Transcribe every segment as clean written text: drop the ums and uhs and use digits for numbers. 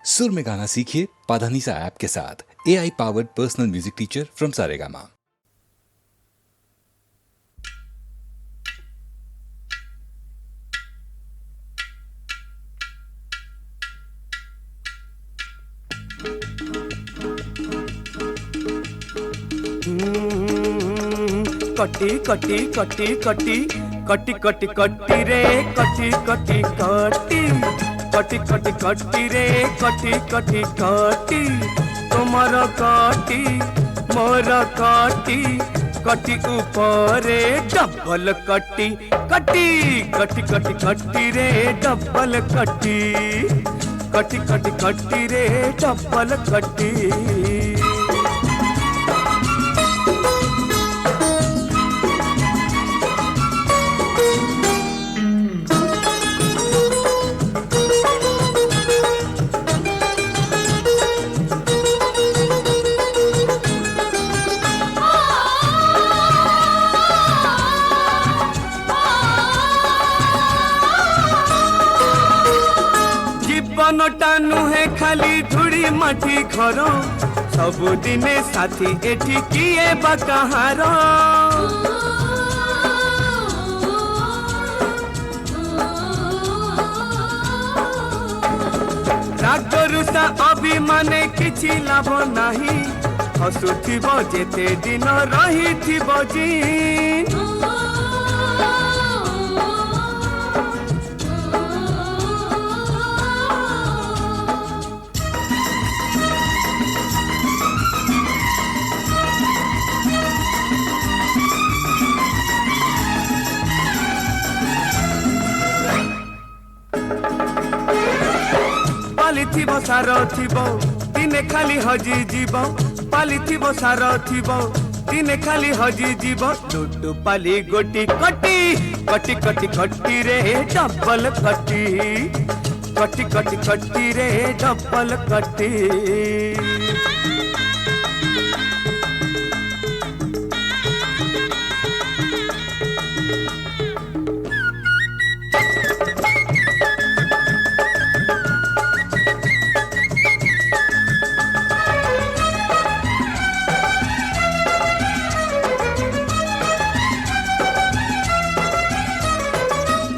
सुर में गाना सीखिए पाधानीसा ऐप के साथ। AI powered personal music teacher from Saregama. कटी कटी कटी कटी कटी कटी कटी रे कटी कटी कटी कटी कटी कटी रे कटी कटी कटी तुमर कटी मोर कटी कटी ऊपरे डबल कटी कटी कटी कटी कटी रे डबल कटी कटी कटी कटी रे डबल कटी। जीवनटा नुहे खाली धूड़ी माटी घर सबुदिने साथी एठी किए बा कहार रागरुषा अभिमाने किछि लाभ नाही हसुथिब जेते दिन रहिथिब जी पालिथिब सार थिब दिने खाली हजी जीव पालिथिब सार थिब दिने खाली हजी जीव लुटु पाली गोटी कटी कटी कटी कटी रे डबल कटी कटी कटी कटी रे डबल कटी।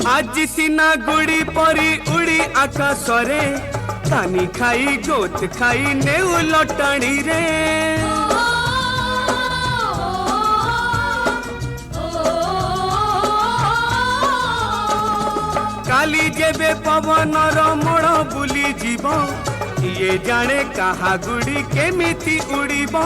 आज सीना गुड़ी परी उड़ी आकाशरे तानी खाई गोत खाई नेउ लटणी रे काली जेबे पवनर मोड़ बुली जीव किए जाने कहा गुड़ी केमिति उड़ीब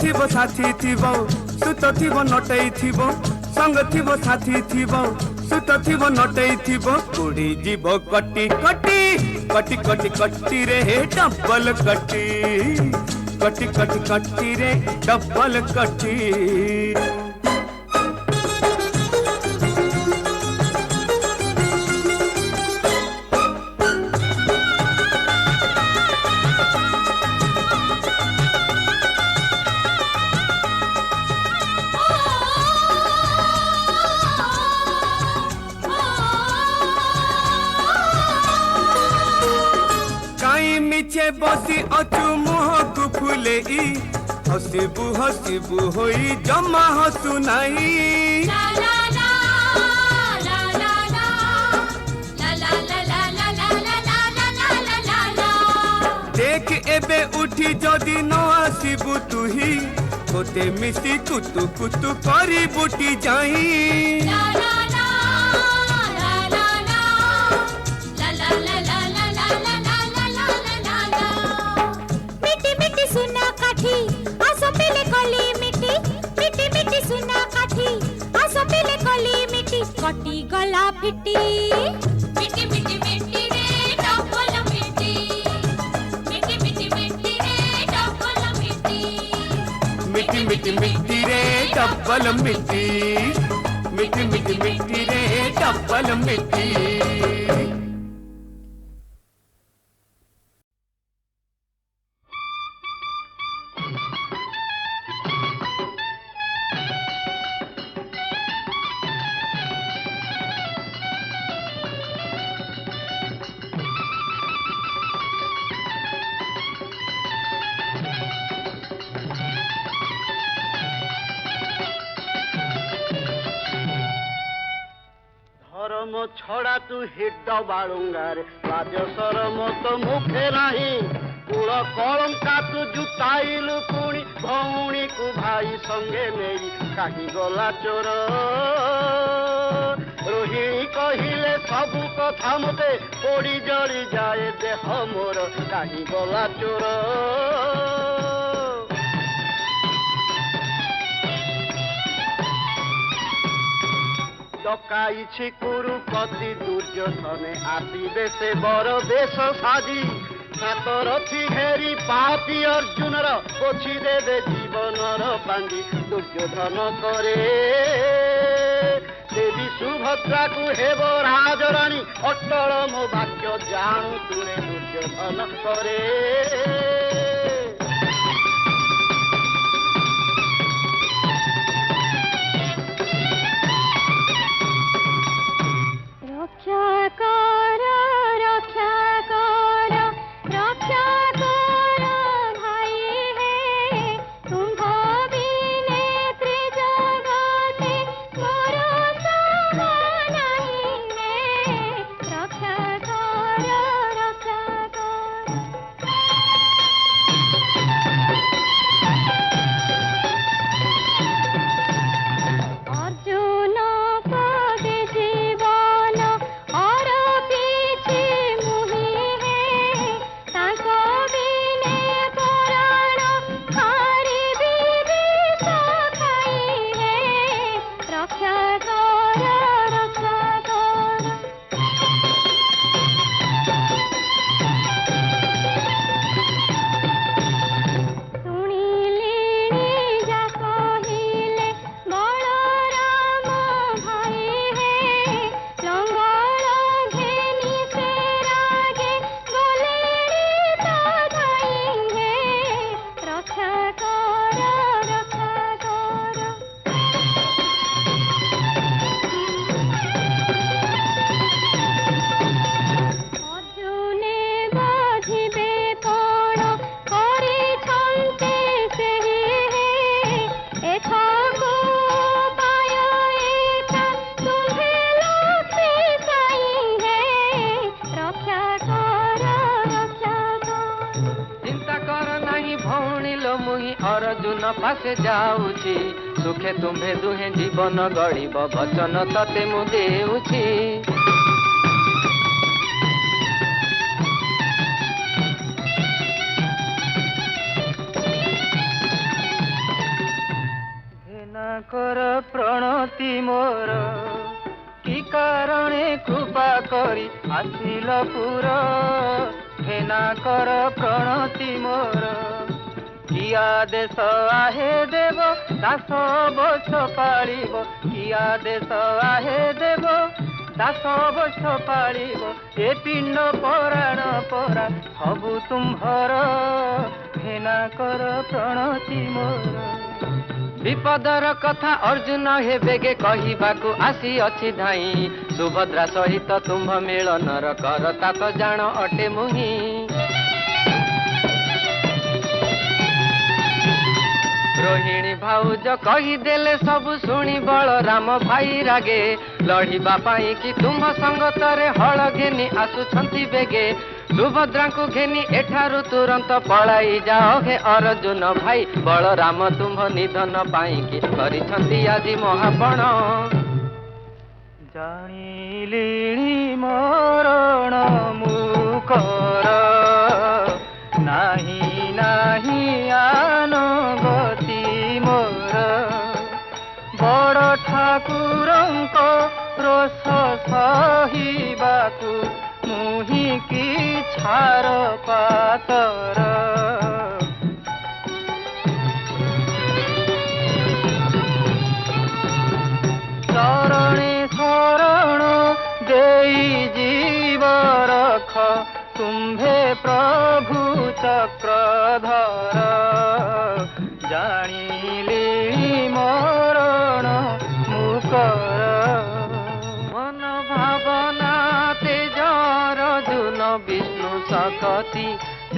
थिब साथी थिब सुत थिब नटई थिब संग थिब साथी थिब सुत थिब नटई थिब उड़ी जीव कटी कटी कटी कटी कटी रे डबल कटी कटी कटी कटी रे डबल कटी। मिचे बसी अचु मुह को फुले हसीबू हसीबू होई जमा हसु नहीं देख एबे उठी जदि न आसीबू तुही होते मिसी कुतु कुतु करी बुटी जाई कटी गला फिटी मिटी मिटी मिटी रे डबल मिटी मिटी मिटी मिटी रे डबल मिटी मिटी मिटी मिटी रे डबल मिटी मिठी मिठी मिठी रे डबल मिठी। ধর্ম ছড়া তু হিড বাଳୁଙ୍ଗାରେ ଲାଜ ସରମ ତ ମୁଖେ ନାହିଁ କୂଳ କଳଙ୍କା ତୁ ଜୁଟାଇଲୁ ପୁଣି ଭଉଣୀକୁ ଭାଇ ସଙ୍ଗେ ନେଇ କାହିଁ ଗଲା ଚୋର ରୋହିଣୀ କହିଲେ ସବୁ କଥା ମୋତେ ପୋଡ଼ି ଜଳି ଯାଏ ଦେହ ମୋର କାହିଁ ଗଲା ଚୋର ডকাইছি কুরুপতি দুর্যোধনে আসিবে সে বড় বেশ সাজি সাতরথি ঘেরি পাপি অর্জুনর পছি দেবে জীবনর পাঞ্জি দুর্যোধন করে দেবী সুভদ্রাকু হেব রাজরানী অটল মো বাক্য জাণু তুরে দুর্যোধন করে अर्जुन पासे जाऊची सुखे तुम्हे दुहे जीवन गड़ब वचन तते मु देउची घेना कर प्रणति मोर कि कारणे कृपा करी आसिल पुर घेना कर प्रणति मोर किया देश आहे देव दास बछ पालिब किया देश आहे देव दास बछ पालिब ए पिंड पराण परा सबु तुम्भर घेना कर प्रणति मोर विपदर कथा अर्जुन हे बेगे कहिबाकु आसी अछि धाई सुभद्रा सहित तुम्भ मिलनर करता तो जान अटे मुही रोहिणी भाउज कहीदेले सबु शुणी बलराम भाई रागे लड़िबा पाई कि तुम संगतरे हल घेनी आसुछंती बेगे सुभद्रा को घेनी एठारु तुरंत पलाई जाओ हे अर्जुन भाई बलराम तुम निधन पाई कि करिछंती आजि महापण जानिलिणी मरण मुकर नाही नाही आनो गति मोर बड़ ठाकुरंक रोष सहिबाकु मुहि की छार पातर चरण ତୁମ୍ଭେ ପ୍ରଭୁ ଚକ୍ରଧର ଜାଣିଲି ମରଣ ମୁକର ମନ ଭାବନା ତେଜର ଜୁନ ବିଷ୍ଣୁ ଶକ୍ତି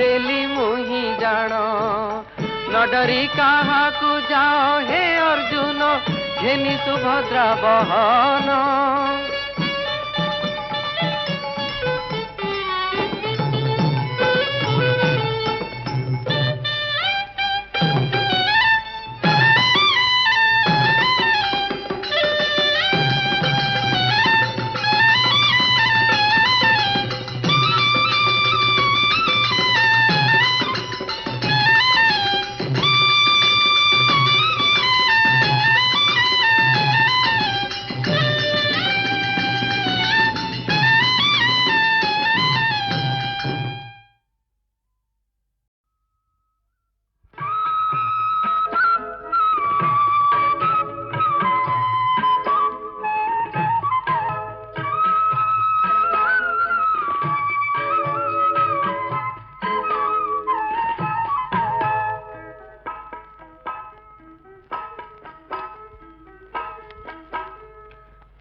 ଦେଲି ମୁହିଁ ଜାଣ न डरी काहाकू जाओ हे अर्जुन घेनी सुभद्रा बहन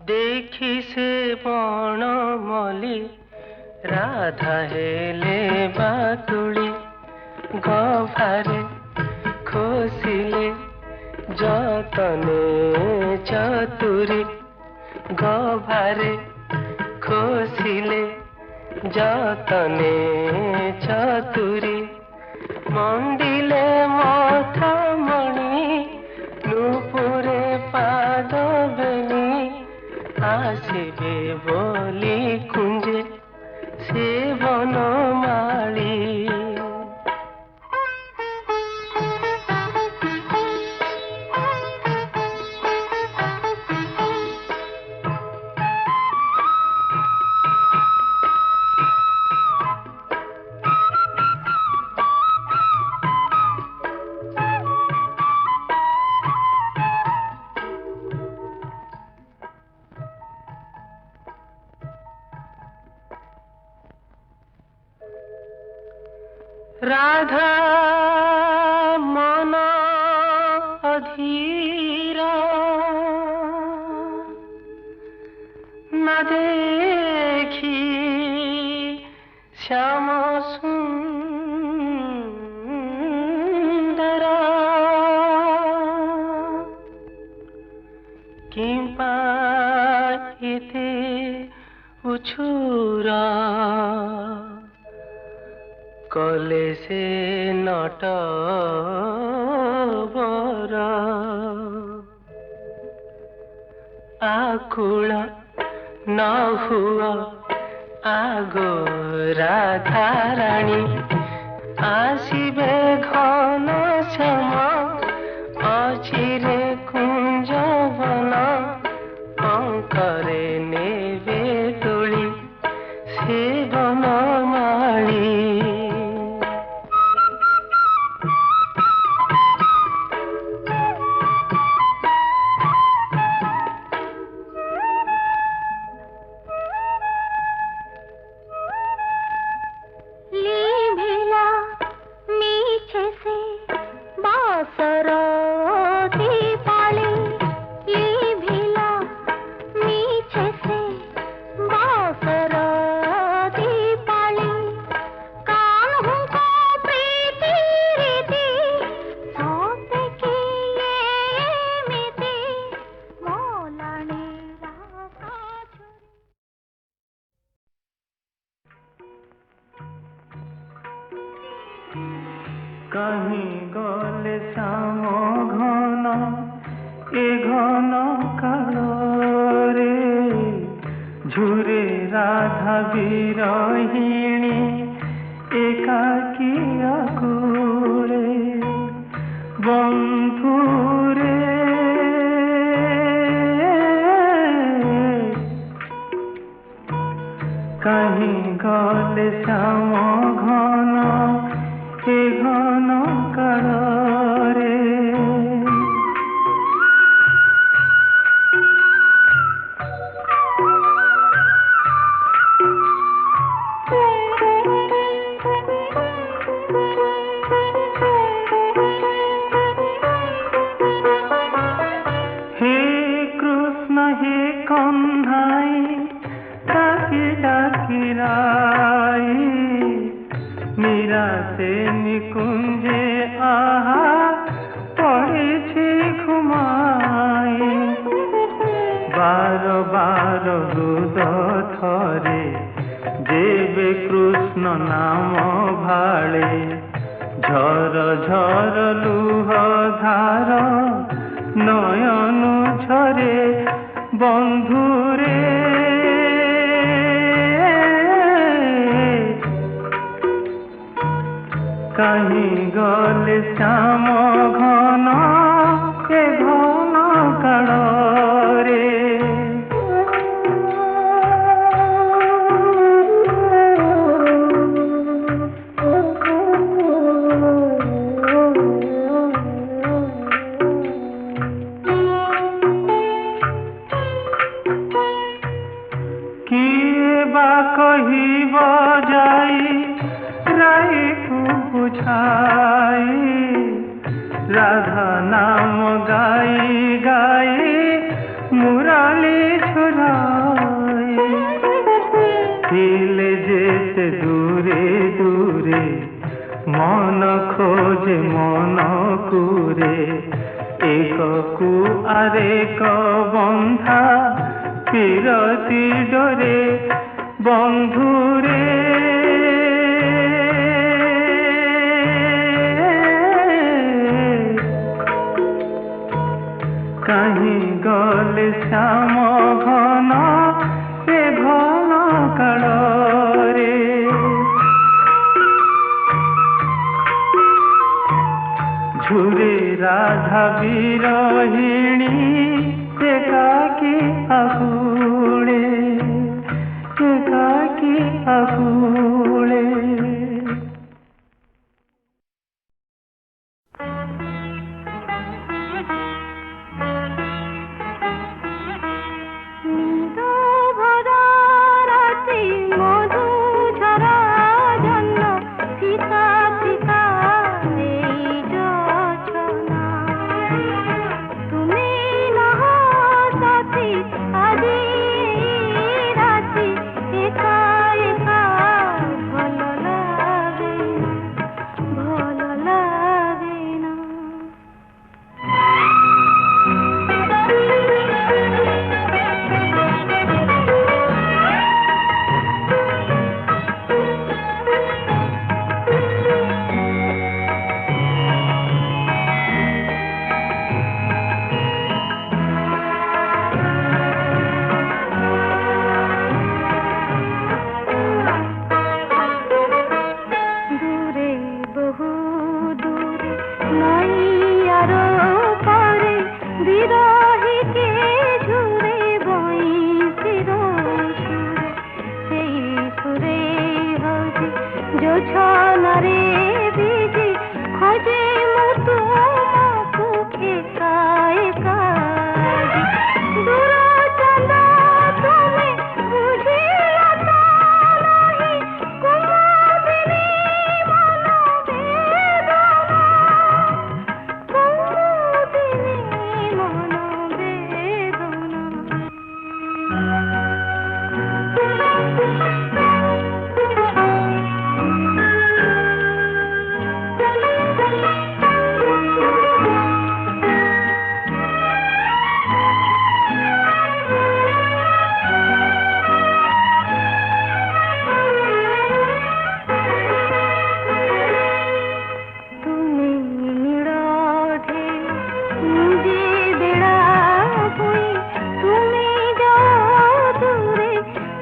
देखी से बण मली राधा हेले बातुड़ी गभारे खोसिले जतने चतुरी गभारे खोसिले जतने चतुरी मंडिले मथा मणि नुपुरे पाद बेनी आसिबे बोली कुंजे से बनमाली राधा मन अधीरा न देखी श्याम सुंदरा किंपा इते उछुरा कले से नट बर आकुल न हुआ आगो राधा रानी आसिबे घन श्याम अचिरे कुंज बन अंकरे नेबे तोली से बनमाली कहीं गले श्याम घन ए घन कालोरे झुरे राधा विरहिणी एकाकी अकुले बंधुरे कहीं गले श्याम घन ए घन कालोरे নাহি কন্যাই ডাকি ডাকি রাই নিরাতে নিকুঞ্জে আহা পড়েছি ঘুমাই বার বার হৃদ থরে যেবে কৃষ্ণ নাম ভালে ঝর ঝর লুহ ধার নয়ন ঝরে বন্ধুরে কাহি গলে শ্যাম ঘন এ ঘন কাଳରେ কিয়ে বা কহিব যাই রাইকু বুঝাই রাধা নাম গাই গাই মুরালি ছুড়াই দিলে যেতে দূরে দূরে মন খোঁজে মন কুরে এককু আরেক বন্ধা পিরতি ডরে বন্ধুরে কাহি গলে শ্যাম ঘন এ ঘন কাଳରେ ঝুরে রাধা বিরহিণী একাকি আকুলে একাকি আকুলে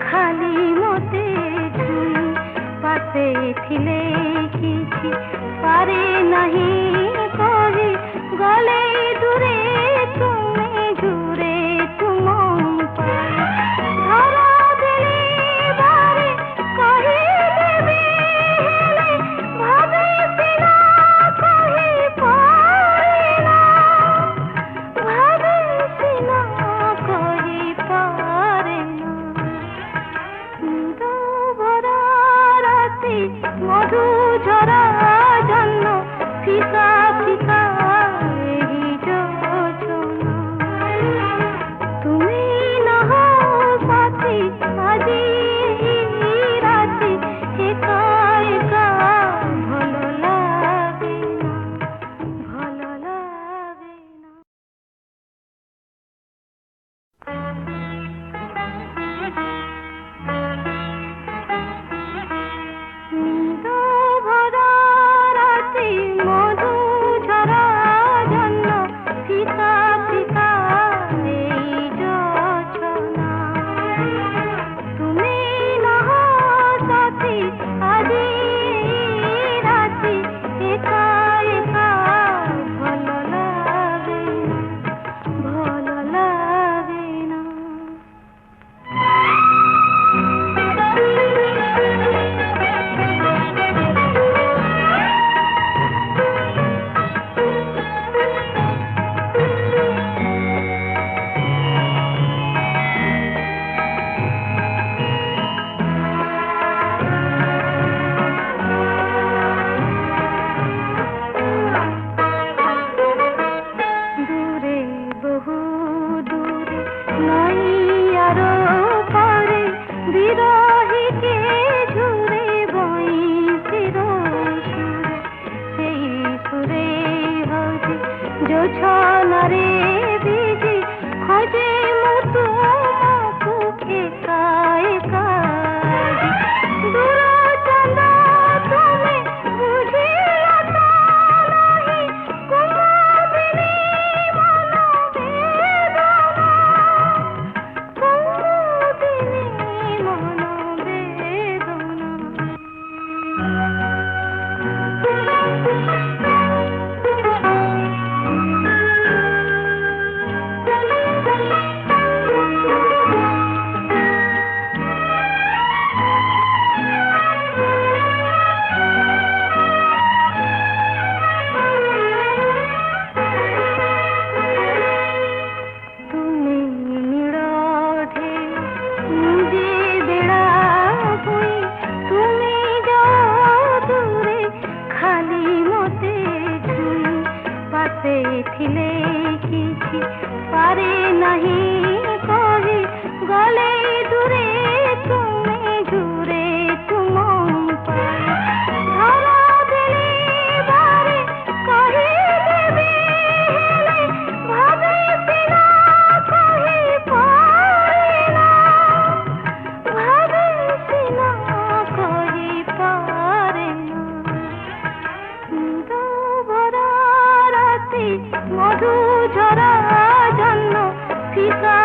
খালি মতে নইয়ারো পরে বিরহিকে ঝুরে বই সেই সুরে হজি জোছনারে বিজি খোঁজে মু তোমাকু একা একা দূর চাঁদা তুমি বুঝিলা তো নাহি কুমুদিনী মন বেদনা কুমুদিনী মন তুমি নিড়ে নিজে বেড়া বই তুমি যাও দূরে খালি মতে ছুঁই পাশে থিলে কিছু পারে নাহি কহি গলে দূরে তুমি জুড়ে তুম ধরা দেলে বারে কহি দেবে হেলে ভাবে সিনা কহি পারে না ভাবে সিনা কহি পারে না ভরা রাতে মধু ঝরা জন্য ফিকা